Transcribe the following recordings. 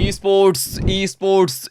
E sports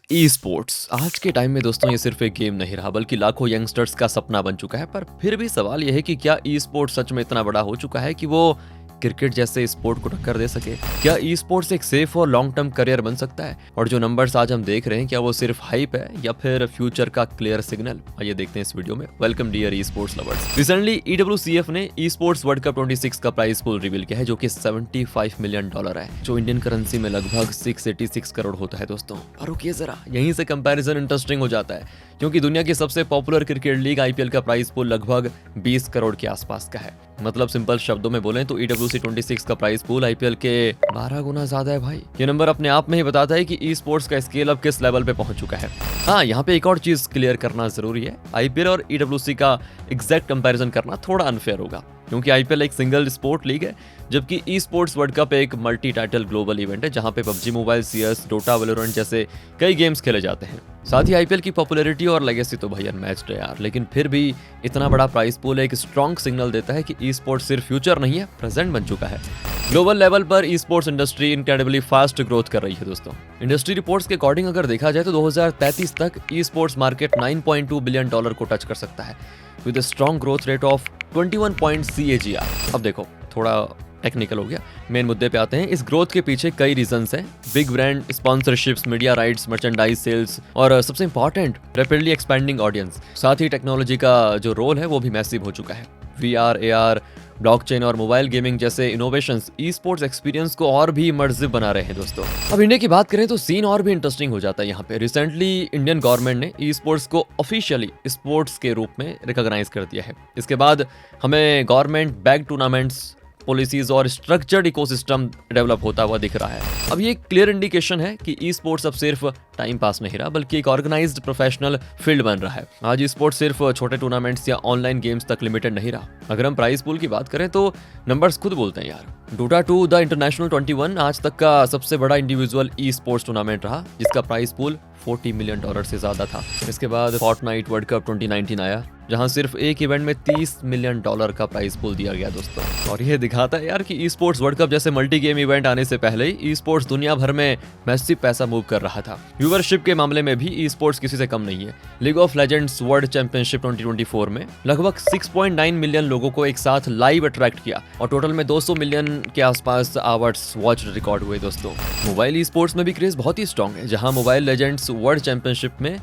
आज के time में दोस्तों ये सिर्फ एक गेम नहीं रहा बल्कि लाखों यंगस्टर्स का सपना बन चुका है। पर फिर भी सवाल यह है कि क्या ई स्पोर्ट्स सच में इतना बड़ा हो चुका है कि वो क्रिकेट जैसे स्पोर्ट को टक्कर दे सके? क्या ई स्पोर्ट्स एक सेफ और लॉन्ग टर्म करियर बन सकता है? और जो नंबर्स आज हम देख रहे हैं क्या वो सिर्फ हाइप है या फिर फ्यूचर का क्लियर सिग्नल? आइए देखते हैं इस वीडियो में। Welcome dear e sports lovers. Recently EWCF ने ई स्पोर्ट्स वर्ल्ड कप 26 का प्राइस पूल रिवील किया है जो कि $75 मिलियन है, जो इंडियन करेंसी में लगभग 686 करोड़ होता है दोस्तों। और रुकिए जरा, यहीं से कंपैरिजन इंटरेस्टिंग हो जाता है क्योंकि दुनिया की सबसे पॉपुलर क्रिकेट लीग IPL का प्राइस पूल लगभग 20 करोड़ के आसपास का है। मतलब सिंपल शब्दों में बोलें तो EWC 26 का प्राइस पूल IPL के 12 गुना ज्यादा है भाई। ये नंबर अपने आप में ही बताता है कि ई स्पोर्ट्स का स्केल अब किस लेवल पे पहुंच चुका है। हाँ, यहाँ पे एक और चीज क्लियर करना जरूरी है। IPL और EWC का एग्जैक्ट कंपैरिजन करना थोड़ा अनफेयर होगा क्योंकि IPL एक सिंगल स्पोर्ट लीग है जबकि ई स्पोर्ट्स वर्ल्ड कप एक मल्टी टाइटल ग्लोबल इवेंट है जहां पे PUBG mobile, CS, Dota, Valorant जैसे कई गेम्स खेले जाते हैं। साथ ही IPL की पॉपुलैरिटी और लेगेसी तो भाई अनमैच्ड है यार, लेकिन फिर भी इतना बड़ा प्राइस पूल एक स्ट्रॉन्ग सिग्नल देता है कि ई स्पोर्ट्स सिर्फ फ्यूचर नहीं है, प्रेजेंट बन चुका है। ग्लोबल लेवल पर e sports industry incredibly fast growth कर रही है दोस्तों। इंडस्ट्री रिपोर्ट्स के अकॉर्डिंग अगर देखा जाए तो 2033 तक ई स्पोर्ट्स मार्केट $9.2 बिलियन को टच कर सकता है with strong growth rate of 21 CAGR। अब देखो, थोड़ा टेक्निकल हो गया, मेन मुद्दे पे आते हैं। इस ग्रोथ के पीछे कई रीजंस हैं। Big brand sponsorships, media rights, merchandise sales और सबसे इंपॉर्टेंट रैपिडली एक्सपैंडिंग ऑडियंस। साथ ही टेक्नोलॉजी का जो रोल है वो भी मैसिव हो चुका है। VR, AR, ब्लॉकचेन और मोबाइल गेमिंग जैसे इनोवेशंस ई स्पोर्ट्स एक्सपीरियंस को और भी इमर्सिव बना रहे हैं दोस्तों। अब इंडिया की बात करें तो सीन और भी इंटरेस्टिंग हो जाता है यहाँ पे। रिसेंटली इंडियन गवर्नमेंट ने ई स्पोर्ट्स को ऑफिशियली स्पोर्ट्स के रूप में रिकॉग्नाइज कर दिया है। इसके बाद हमें गवर्नमेंट बैक टूर्नामेंट्स, पॉलिसीज और स्ट्रक्चर्ड इकोसिस्टम डेवलप होता हुआ दिख रहा है। अब ये क्लियर इंडिकेशन है कि ई स्पोर्ट्स अब सिर्फ टाइम पास नहीं रहा बल्कि एक ऑर्गेनाइज्ड प्रोफेशनल फील्ड बन रहा है। आज ई स्पोर्ट्स सिर्फ छोटे टूर्नामेंट्स या ऑनलाइन गेम्स तक लिमिटेड नहीं रहा। अगर हम प्राइस पूल की बात करें तो नंबर्स खुद बोलते हैं यार। डोटा 2 द इंटरनेशनल 21 आज तक का सबसे बड़ा इंडिविजुअल ई स्पोर्ट्स टूर्नामेंट रहा जिसका प्राइस पूल $40 मिलियन से ज्यादा था। इसके बाद फोर्टनाइट वर्ल्ड कप 2019 आया जहां सिर्फ एक इवेंट में $30 मिलियन का प्राइस पूल दिया गया दोस्तों। और यह दिखाता है यार कि ई स्पोर्ट्स वर्ल्ड कप जैसे मल्टी गेम इवेंट आने से पहले ही ई स्पोर्ट्स दुनिया भर में मैसिव पैसा मूव कर रहा था। व्यूवरशिप के मामले में भी ई स्पोर्ट्स किसी से कम नहीं है। League of Legends world championship 2024 में लगभग 6.9 मिलियन लोगों को एक साथ लाइव अट्रैक्ट किया और टोटल में 200 मिलियन के आसपास आवर्स वॉच रिकॉर्ड हुए दोस्तों। मोबाइल ई स्पोर्ट्स में भी क्रेज बहुत ही स्ट्रॉन्ग है जहां मोबाइल लेजेंड्स वर्ल्ड चैंपियनशिप में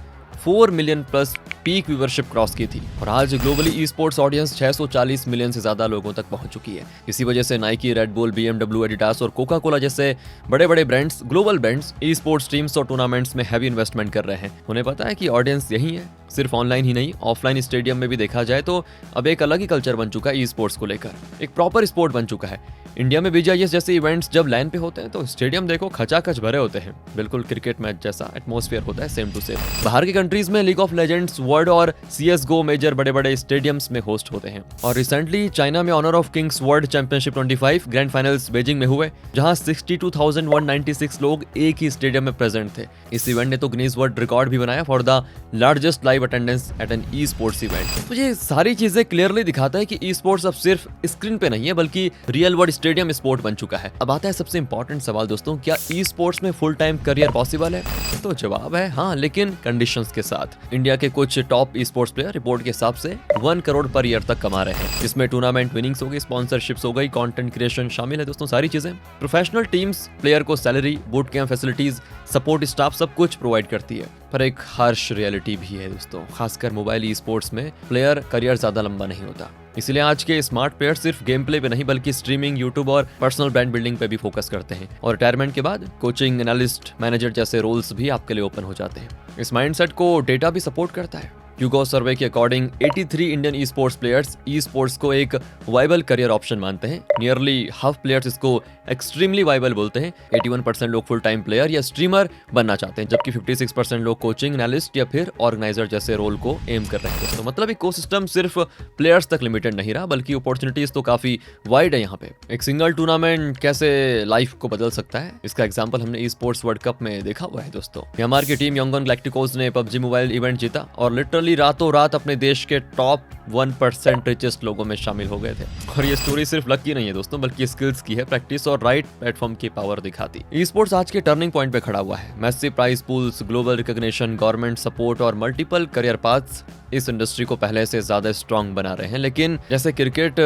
4 million plus peak viewership cross की थी और आज globally e sports audience 640 million से ज्यादा लोगों तक पहुंच चुकी है। इसी वजह से Nike, red bull, BMW, Adidas और कोका कोला जैसे बड़े बड़े brands, global brands e sports teams और टूर्नामेंट्स में हैवी इन्वेस्टमेंट कर रहे हैं। उन्हें पता है कि ऑडियंस यही है। सिर्फ ऑनलाइन ही नहीं, ऑफलाइन स्टेडियम में भी देखा जाए तो अब एक अलग ही कल्चर बन चुका है ई स्पोर्ट्स को लेकर। एक प्रॉपर स्पोर्ट बन चुका है। इंडिया में BGIS जैसे इवेंट्स जब लाइन पे होते हैं तो स्टेडियम देखो खचाखच भरे होते हैं। बिल्कुल क्रिकेट मैच जैसा एटमॉस्फेयर होता है, सेम टू सेम। बाहर की कंट्रीज में लीग ऑफ लेजेंड्स वर्ल्ड और CSGO मेजर बड़े बड़े स्टेडियम्स में होस्ट होते हैं। और रिसेंटली चाइना में Honor of Kings World Championship 25 grand finals Beijing में हुए जहां 62,196 लोग एक ही स्टेडियम में प्रेजेंट थे। इस इवेंट ने तो गिनीज वर्ल्ड रिकॉर्ड भी बनाया for the largest live attendance at an e sports event. तो ये सारी चीजें क्लियरली दिखाता है कि ई स्पोर्ट्स अब सिर्फ स्क्रीन पे नहीं है बल्कि रियल वर्ल्ड स्टेडियम स्पोर्ट बन चुका है। अब आता है सबसे इंपॉर्टेंट सवाल दोस्तों, क्या ई स्पोर्ट्स में फुल टाइम करियर पॉसिबल है? तो जवाब है हाँ, लेकिन कंडीशंस के साथ। इंडिया के कुछ top e sports player report के हिसाब से 1 करोड़ पर ईयर तक कमा रहे हैं। इसमें टूर्नामेंट विनिंग्स हो गई, स्पॉन्सरशिप्स हो गई, कंटेंट क्रिएशन शामिल है दोस्तों। सारी चीजें प्रोफेशनल टीम्स प्लेयर को salary, boot camp facilities, support staff सब कुछ प्रोवाइड करती है। पर एक हार्श रियलिटी भी है दोस्तों, खासकर मोबाइल ई स्पोर्ट्स में प्लेयर करियर ज्यादा लंबा नहीं होता। इसलिए आज के स्मार्ट प्लेयर सिर्फ गेम प्ले पे नहीं बल्कि स्ट्रीमिंग, यूट्यूब और पर्सनल ब्रांड बिल्डिंग पे भी फोकस करते हैं। और रिटायरमेंट के बाद कोचिंग, एनालिस्ट, मैनेजर जैसे रोल्स भी आपके लिए ओपन हो जाते हैं। इस माइंडसेट को डेटा भी सपोर्ट करता है। यूगो सर्वे के according 83 Indian e sports players e sports को एक वाइबल करियर ऑप्शन मानते हैं। नियरली हाफ प्लेयर्स इसको एक्सट्रीमली वाइबल बोलते हैं। 81% लोग फुल टाइम प्लेयर या स्ट्रीमर बनना चाहते हैं जबकि 56% लोग कोचिंग, एनालिस्ट या फिर ऑर्गेनाइजर जैसे रोल को एम कर रहे हैं। तो मतलब इकोसिस्टम सिर्फ प्लेयर्स तक लिमिटेड नहीं रहा बल्कि अपॉर्चुनिटीज तो काफी वाइड है यहाँ पे। एक सिंगल टूर्नामेंट कैसे लाइफ को बदल सकता है इसका एग्जांपल हमने ई स्पोर्ट्स वर्ल्ड कप में देखा हुआ है दोस्तों। म्यांमार की टीम यांगोन गैलेक्टिकोस ने PUBG मोबाइल इवेंट जीता और लिटरली फाइनली रातों रात अपने देश के टॉप 1% रिचेस्ट लोगों में शामिल हो गए थे। और ये स्टोरी सिर्फ लक की नहीं है दोस्तों, बल्कि स्किल्स की है, प्रैक्टिस और राइट प्लेटफॉर्म की पावर दिखाती। ई स्पोर्ट्स आज के टर्निंग पॉइंट पे खड़ा हुआ है। Massive price pools, global recognition, government support और मल्टीपल करियर पाथ्स इस इंडस्ट्री को पहले से ज्यादा स्ट्रांग बना रहे हैं। लेकिन जैसे क्रिकेट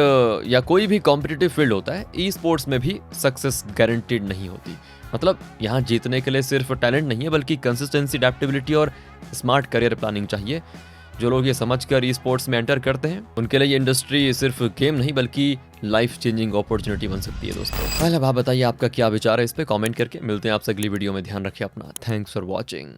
या कोई भी कॉम्पिटिटिव फील्ड होता है, ई स्पोर्ट्स में भी सक्सेस गारंटीड नहीं होती। मतलब यहाँ जीतने के लिए सिर्फ टैलेंट नहीं है, बल्कि कंसिस्टेंसी, अडैप्टेबिलिटी और स्मार्ट करियर प्लानिंग चाहिए। जो लोग ये समझकर ई स्पोर्ट्स में एंटर करते हैं, उनके लिए ये इंडस्ट्री सिर्फ गेम नहीं बल्कि लाइफ चेंजिंग अपॉर्चुनिटी बन सकती है दोस्तों। पहले आप बताइए आपका क्या विचार है इस पे, कमेंट करके। मिलते हैं आपसे अगली वीडियो में। ध्यान रखिए अपना। Thanks for watching.